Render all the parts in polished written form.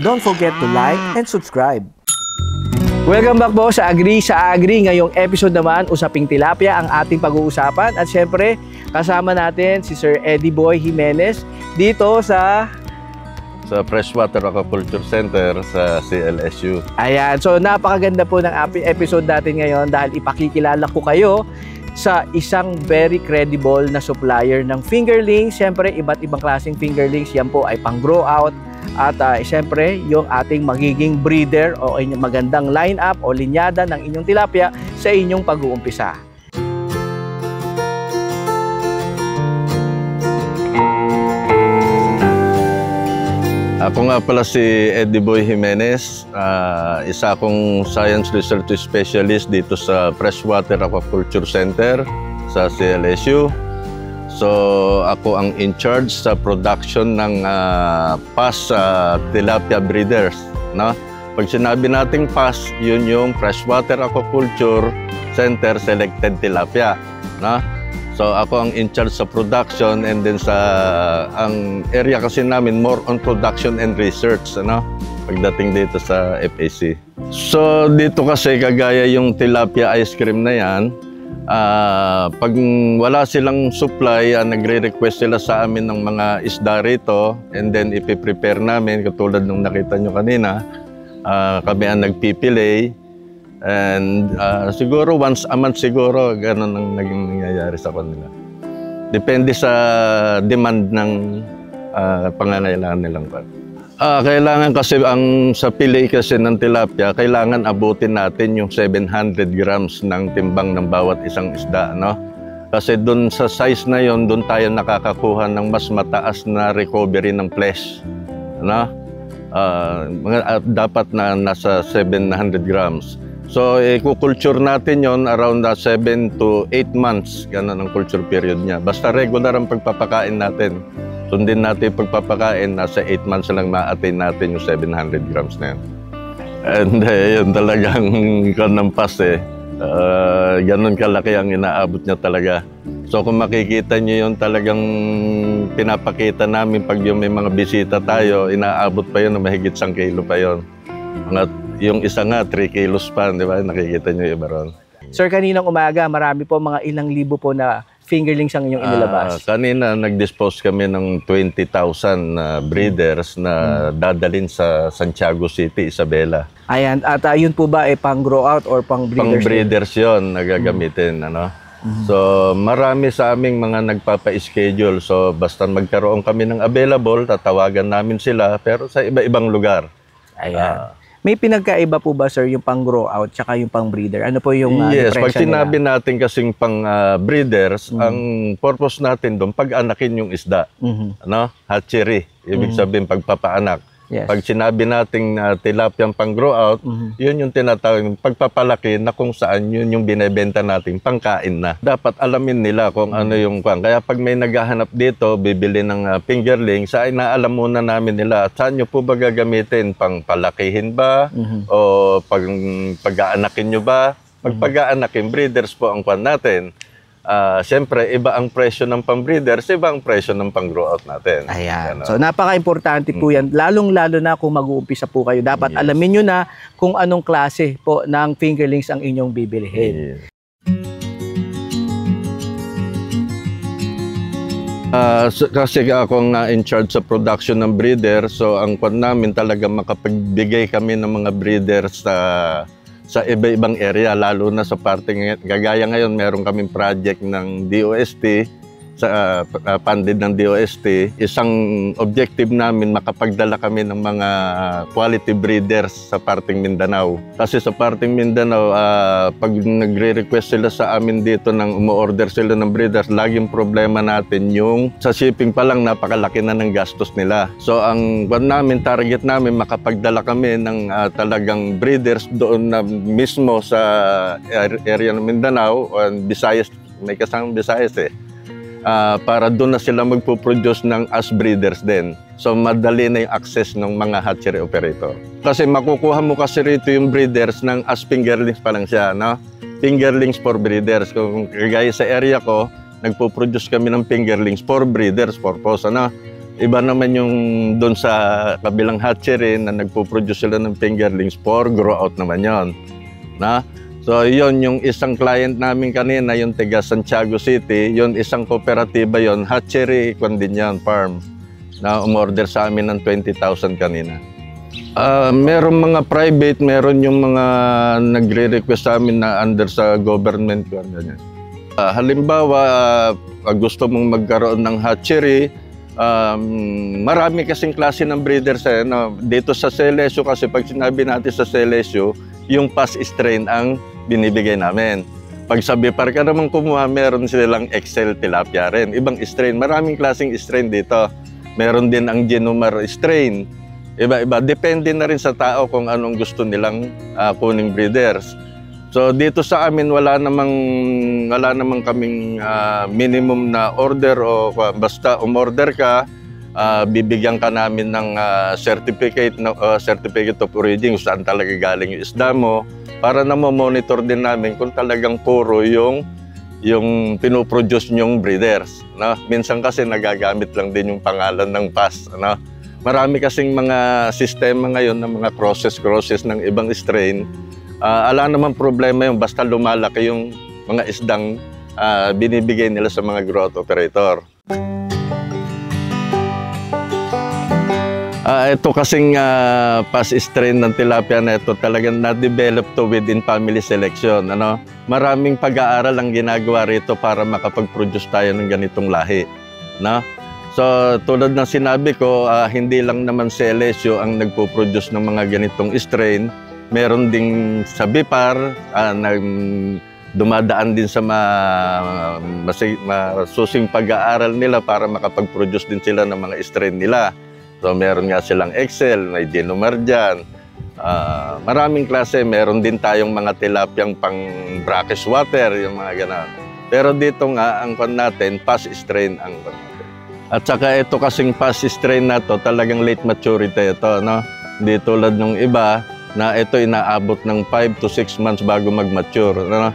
Don't forget to like and subscribe. Welcome back po sa Agri. Ngayong episode naman, usaping tilapia ang ating pag-uusapan. At syempre, kasama natin si Sir Eddie Boy Jimenez dito sa Freshwater Aquaculture Center sa CLSU. Ayan, so napakaganda po ng episode natin ngayon dahil ipakikilala ko kayo sa isang very credible na supplier ng fingerlings. Siyempre, iba't ibang klaseng fingerlings. Yan po ay pang-grow out. At siyempre, yung ating magiging breeder o inyong magandang line-up o linyada ng inyong tilapia sa inyong pag-uumpisa. Ako nga pala si Eddie Boy Jimenez, isa akong Science Research Specialist dito sa Freshwater Aquaculture Center sa CLSU. So ako ang in charge sa production ng PAS tilapia breeders. No? Pag sinabi nating PAS, yun yung Freshwater Aquaculture Center Selected Tilapia. No? So ako ang in charge sa production, and then sa ang area kasi namin more on production and research, ano, pagdating dito sa FAC. So dito kasi kagaya yung tilapia ice cream na yan, pag wala silang supply, nagre-request sila sa amin ng mga isda rito, and then ipiprepare namin katulad nung nakita nyo kanina. Kami ang nagpipilay. And siguro once a month siguro ganun ang naging nangyayari sa kanila. Depende sa demand ng pangangailangan nilang pa. Kailangan kasi sa fillet kasi ng tilapia, kailangan abutin natin yung 700 grams ng timbang ng bawat isang isda, no? Kasi dun sa size na yon, dun tayo nakakakuha ng mas mataas na recovery ng flesh, no? Dapat na nasa 700 grams. So, i-culture natin yon around 7 to 8 months. Ganun ang culture period niya. Basta regular ang pagpapakain natin. Sundin natin yung pagpapakain, nasa 8 months lang ma-attain natin yung 700 grams na yan. And yun talagang kanampas eh. Ganun kalaki ang inaabot niya talaga. So, kung makikita niyo yun, talagang pinapakita namin pag yung may mga bisita tayo, inaabot pa yun na mahigit 1 kilo pa yun. Yung isa nga, 3 kilos pa, di ba? Nakikita nyo yung iba ron. Sir, kaninang umaga, marami po, mga ilang libo po na fingerlings ang inyong inilabas. Kanina, nag-dispose kami ng 20,000 breeders na dadalhin sa Santiago City, Isabela. Ayan, at yun po ba ay pang-grow out or pang-breeders? Pang-breeders yun, nagagamitin. Ano? So, marami sa aming mga nagpapa-schedule. So, basta magkaroon kami ng available, tatawagan namin sila, pero sa iba-ibang lugar. Ayan. May pinagkaiba po ba, sir, yung pang-grow out tsaka yung pang-breeder? Ano po yung yes, pag sinabi nila? natin kasing pang-breeders, ang purpose natin doon, pag-anakin yung isda. Ano? Hatchery. Ibig sabihin, pagpapaanak. Yes. Pag sinabi nating tilapia pang-grow out, yun yung tinatawag yung pagpapalaki na kung saan yun yung binebenta natin pangkain na. Dapat alamin nila kung ano yung kwan. Kaya pag may naghahanap dito, bibili ng fingerlings, ay naalam muna namin nila, saan nyo po ba gagamitin? Pang-palakihin ba? O pag-aanakin nyo ba? Pag pag-aanakin, breeders po ang kwan natin. Siyempre, iba ang presyo ng pang-breeders, iba ang presyo ng pang-grow out natin. Ayan. So, napaka-importante po yan. Lalong-lalo na kung mag-uumpisa po kayo. Dapat alamin nyo na kung anong klase po ng fingerlings ang inyong bibilihin. Kasi ako nga in charge sa production ng breeder, so ang kwan namin talaga makapagbigay kami ng mga breeders sa iba-ibang area, lalo na sa parte gagaya ngayon, meron kaming project ng DOST, funded ng DOST. Isang objective namin, makapagdala kami ng mga quality breeders sa parting Mindanao. Kasi sa parting Mindanao, pag nagre-request sila sa amin dito, umu-order sila ng breeders, laging problema natin yung sa shipping pa lang, napakalaki na ng gastos nila. So ang namin, target namin, makapagdala kami ng talagang breeders doon na mismo sa area ng Mindanao, Visayas, may kasamang Visayas eh. Para doon na sila magpo-produce ng as breeders din. So madali na yung access ng mga hatchery operator. Kasi makukuha mo kasi rito yung breeders ng as fingerlings pa lang siya, no? Fingerlings for breeders. Kung kagaya sa area ko, nagpo-produce kami ng fingerlings for breeders purpose, ano? Iba naman yung doon sa kabilang hatchery na nagpo-produce sila ng fingerlings for grow out naman yon. Na? So yon yung isang client namin kanina, yung taga Santiago City, yon isang kooperatiba yon, hatchery din yan, farm, na umorder sa amin ng 20,000 kanina. Meron mga private, meron yung mga nagre-request sa amin na under sa government. Halimbawa, gusto mong magkaroon ng hatchery, marami kasing klase ng breeders. Dito sa Celesio kasi pag sinabi natin sa Celesio, yung past strain ang binibigay namin. Pag sa Bipar ka naman kumuha, meron silang Excel tilapia rin. Ibang strain, maraming klaseng strain dito. Meron din ang Genomar strain. Iba-iba, depende na rin sa tao kung anong gusto nilang kuning breeders. So dito sa amin wala namang kaming minimum na order o basta umorder ka, bibigyan ka namin ng certificate of origin kung saan talaga galing yung isda mo para na monitor din namin kung talagang puro yung pinoproduce nyong breeders. No? Minsan kasi nagagamit lang din yung pangalan ng past. No? Marami kasing mga sistema ngayon ng mga crosses ng ibang strain. Ala naman problema yung basta lumalaki yung mga isdang binibigay nila sa mga growth operator. Ito kasing past strain ng tilapia na ito talagang na-develop to within family selection. Maraming pag-aaral ang ginagawa rito para makapag-produce tayo ng ganitong lahi. No? So tulad ng sinabi ko, hindi lang naman Celesio ang nagpo-produce ng mga ganitong strain. Meron ding sa Bipar, dumadaan din sa masusing pag-aaral nila para makapag-produce din sila ng mga strain nila. So meron nga silang Excel, may Genomar dyan. Maraming klase, meron din tayong mga tilapyang pang brackish water, yung mga gano'n. Pero dito nga, ang kon natin, past strain ang kon natin. At saka ito kasing past strain na to, talagang late maturity ito, no? Hindi tulad ng iba, na ito inaabot ng 5 to 6 months bago mag-mature. No?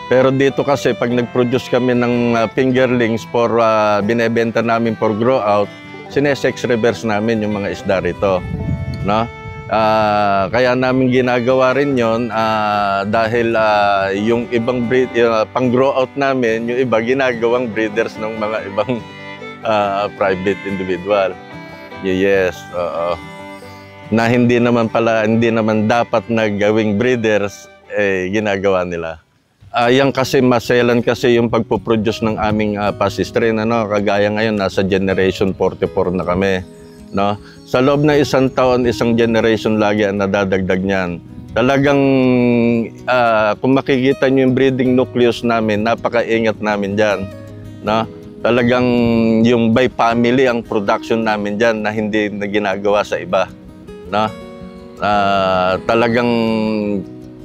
Pero dito kasi pag nag-produce kami ng fingerlings for binebenta namin for grow out, sinesex reverse namin yung mga isda rito. No? Kaya namin ginagawa rin yon dahil yung ibang breed, pang grow out namin, yung iba ginagawang breeders ng mga ibang private individual. Yes, na hindi naman dapat na gawing breeders, ginagawa nila. Yan kasi maselan kasi yung pagpo-produce ng aming past strain, kagaya ngayon nasa generation 44 na kami, no? Sa loob na isang taon, isang generation lagi ang nadadagdag niyan. Talagang kung makikita niyo yung breeding nucleus namin, napakaingat namin diyan, no? Talagang yung by family ang production namin diyan na hindi na ginagawa sa iba. No? Talagang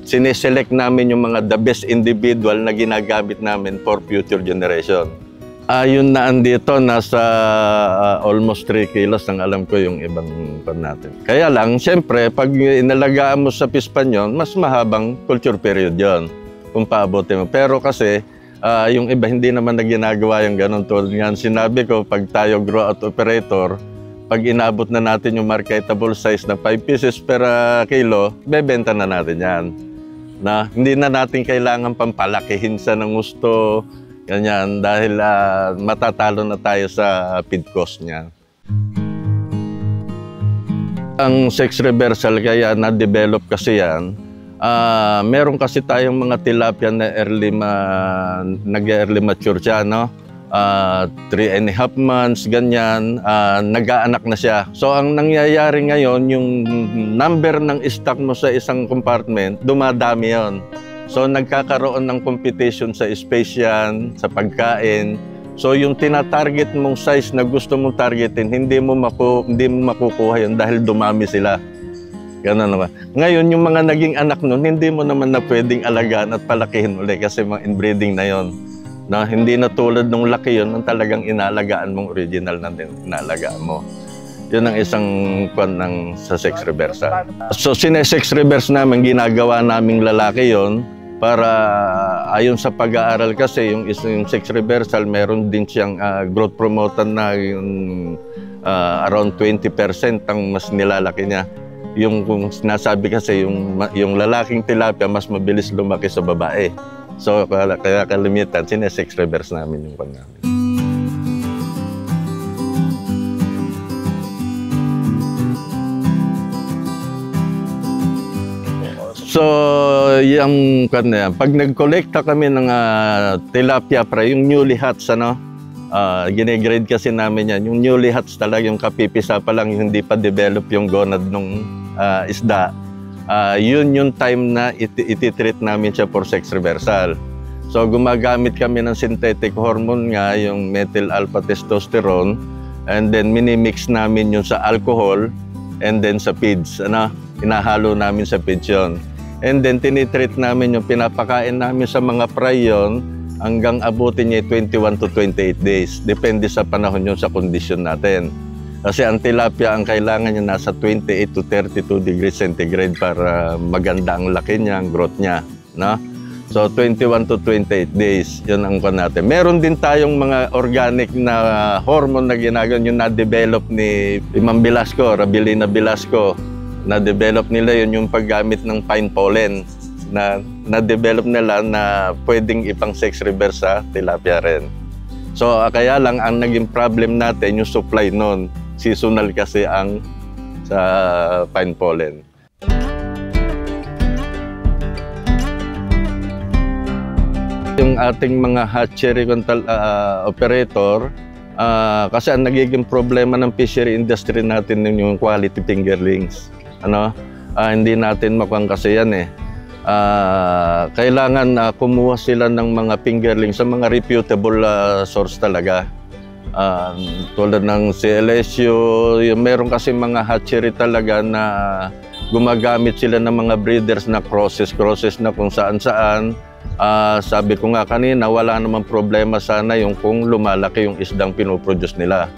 sineselect namin yung mga the best individual na ginagamit namin for future generation. Yun na andito, nasa almost 3 kilos ang alam ko yung ibang pan natin. Kaya lang, siyempre, pag inalagaan mo sa pispan yun, mas mahabang culture period yon kung paabotin mo. Pero kasi, yung iba hindi naman na ginagawa yung ganun. Tulad nga sinabi ko, pag tayo grow out operator, pag inabot na natin yung marketable size na 5 pieces per kilo, bebenta na natin yan. Na, hindi na natin kailangan pampalakihin sa ng gusto, ganyan, dahil matatalo na tayo sa feed cost niya. Ang sex reversal, kaya na-develop kasi yan, meron kasi tayong mga tilapia na nag-early mature siya, no? 3.5 months, ganyan, nag-aanak na siya. So ang nangyayari ngayon, yung number ng stock mo sa isang compartment, dumadami yon. So nagkakaroon ng competition sa space yan, sa pagkain. So yung tinatarget mong size na gusto mong targetin, hindi mo makukuha yun dahil dumami sila. Ganun naman. Ngayon, yung mga naging anak nun, hindi mo naman na pwedeng alagaan at palakihin ulit kasi mga inbreeding na yon. Na hindi na tulad nung laki yun, ang talagang inaalagaan mong original na inaalagaan mo. Yun ang isang kwan ng sa sex reversal. So sinesex reverse namin, ginagawa naming lalaki yon para ayon sa pag-aaral kasi yung sex reversal, meron din siyang growth promoter na yung around 20% ang mas nilalaki niya. Yung kung sinasabi kasi yung lalaking tilapia mas mabilis lumaki sa babae. So kaya kalimitan sinesex reverse namin yung pan namin. So, yung kanya, pag nag-collecta kami ng tilapia yung newly hatch, gine-grade kasi namin yan. Yung newly hatch talaga, yung kapipisa pa lang, yung hindi pa develop yung gonad ng isda. Yun yung time na iti-treat namin siya for sex reversal. So, gumagamit kami ng synthetic hormone nga, yung methyl alpha testosterone, and then minimix namin yun sa alcohol, and then sa feeds. Inahalo namin sa feeds yun. And then tinitreat namin yung pinapakain namin sa mga fry yun hanggang abutin niya 21 to 28 days. Depende sa panahon yun sa kondisyon natin. Kasi ang tilapia, ang kailangan niya nasa 28 to 32 degrees centigrade para maganda ang laki niya, ang growth niya. No? So 21 to 28 days, yun ang kon natin. Meron din tayong mga organic na hormone na ginagawa yung na-develop ni Imam Velasco, Rabilina Velasco. Na-develop nila yun yung paggamit ng pine pollen na-develop nila na pwedeng ipang sex reverse sa tilapia rin. So kaya lang ang naging problem natin yung supply nun. Seasonal kasi ang sa pine pollen. Yung ating mga hatchery operator, kasi ang nagiging problema ng fishery industry natin yung quality fingerlings. Hindi natin makuha kasi yan kailangan kumuha sila ng mga fingerlings sa mga reputable source talaga. Tulad ng CLSU, meron kasi mga hatchery talaga na gumagamit sila ng mga breeders na crosses na kung saan-saan. Sabi ko nga kanina, wala namang problema sana yung kung lumalaki yung isdang pinoproduce nila.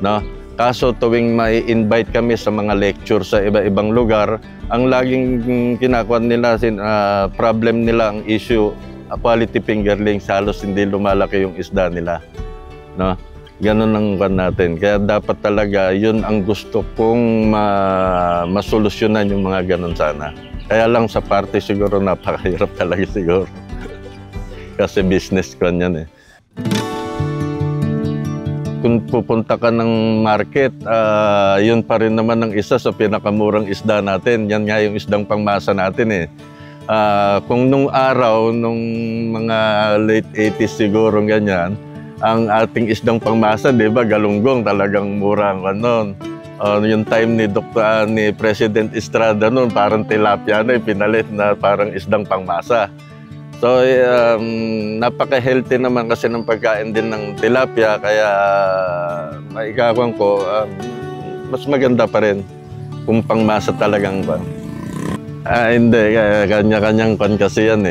No? Kaso tuwing mai-invite kami sa mga lecture sa iba-ibang lugar, ang laging kinakuha nila, problem nila ang issue, quality fingerlings, halos hindi lumalaki yung isda nila. No? Ganun ang kan natin. Kaya dapat talaga, yun ang gusto kong masolusyonan yung mga ganun sana. Kaya lang sa parte siguro napakahirap talaga siguro. Kasi business ko yan Kung pupunta ka ng market, yun pa rin naman ang isa sa pinakamurang isda natin. Yan nga yung isdang pangmasa natin Kung nung araw, nung mga late 80s siguro ganyan, ang ating isdang pangmasa, di ba, galunggong talagang murang noon. Yung time ni President Estrada noon, parang tilapia pinalit na parang isdang pangmasa. So, napaka-healthy naman kasi ng pagkain din ng tilapia, kaya maikakwan ko, mas maganda pa rin kung pangmasa talagang ba. Hindi, kanya-kanyang kon kasi yan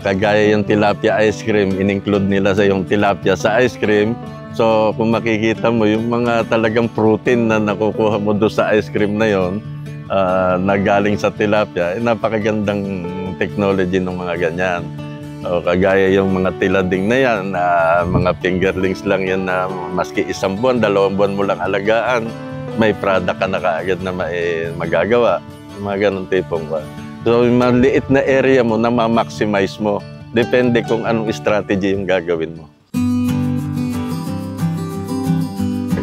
kagaya yung tilapia ice cream, in-include nila sa yung tilapia sa ice cream. So, kung makikita mo, yung mga talagang protein na nakukuha mo doon sa ice cream na yon, na galing sa tilapia, napakagandang technology ng mga ganyan. Kagaya yung mga tilading na yan, mga fingerlings lang yan na maski 1 buwan, 2 buwan mo lang alagaan, may product ka na kaagad na magagawa. Mga ganun tipong ba. So, yung maliit na area mo na ma-maximize mo, depende kung anong strategy yung gagawin mo.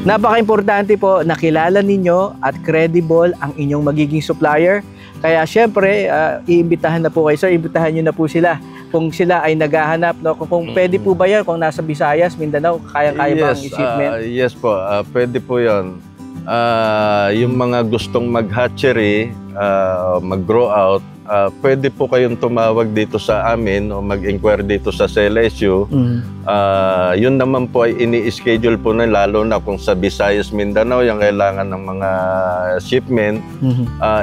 Napaka-importante po na kilala ninyo at credible ang inyong magiging supplier. Kaya syempre, iimbitahan na po kayo. Sir, iimbitahan nyo na po sila. Kung sila ay naghahanap, no? Kung pwede po ba yan, kung nasa Visayas, Mindanao, kaya-kaya ba ang shipment? Yes po, pwede po yan. Yung mga gustong mag-hatchery, mag-grow out, pwede po kayong tumawag dito sa amin o mag-inquire dito sa CLSU. Yun naman po ay ini-schedule po na, lalo na kung sa Visayas, Mindanao, yung kailangan ng mga shipment.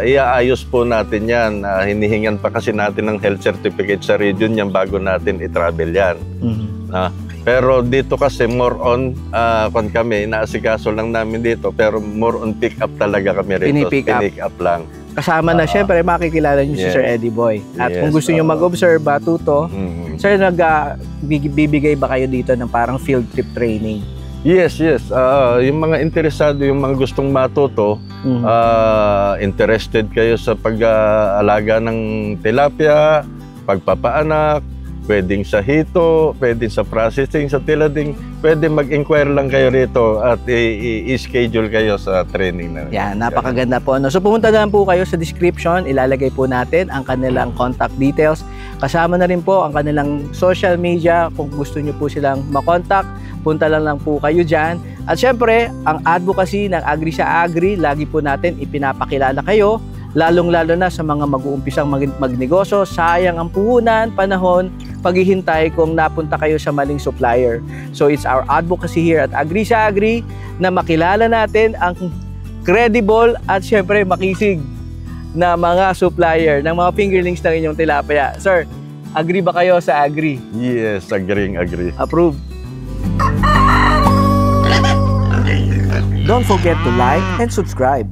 Iaayos po natin yan. Hinihingan pa kasi natin ng health certificate sa region yan bago natin i-travel yan. Pero dito kasi more on, kung kami, inaasikaso lang namin dito, pero more on pick up talaga kami rito. Pinipick up lang. Kasama na, syempre, makikilala nyo si Sir Eddie Boy. At kung gusto nyo mag-observe, tuto, Sir, bibigay ba kayo dito ng parang field trip training? Yes. Yung mga interesado, yung mga gustong matuto, interested kayo sa pag-aalaga ng tilapia, pagpapaanak, pwedeng sa hito, pwedeng sa processing, sa tilading, pwedeng mag-inquire lang kayo rito at i-schedule kayo sa training na. Yan, napakaganda po. So pumunta na lang po kayo sa description, ilalagay po natin ang kanilang contact details. Kasama na rin po ang kanilang social media. Kung gusto nyo po silang makontak, punta lang po kayo dyan. At syempre, ang advocacy ng Agri sa Agri, lagi po natin ipinapakilala kayo, lalong-lalo na sa mga mag-uumpisang magnegosyo. Sayang ang puhunan, panahon, paghihintay kung napunta kayo sa maling supplier. So it's our advocacy here at Agri sa Agri na makilala natin ang credible at syempre makisig na mga supplier ng mga fingerlings ng inyong tilapia. Sir, agree ba kayo sa Agri? Yes, agree. Approved. Don't forget to like and subscribe.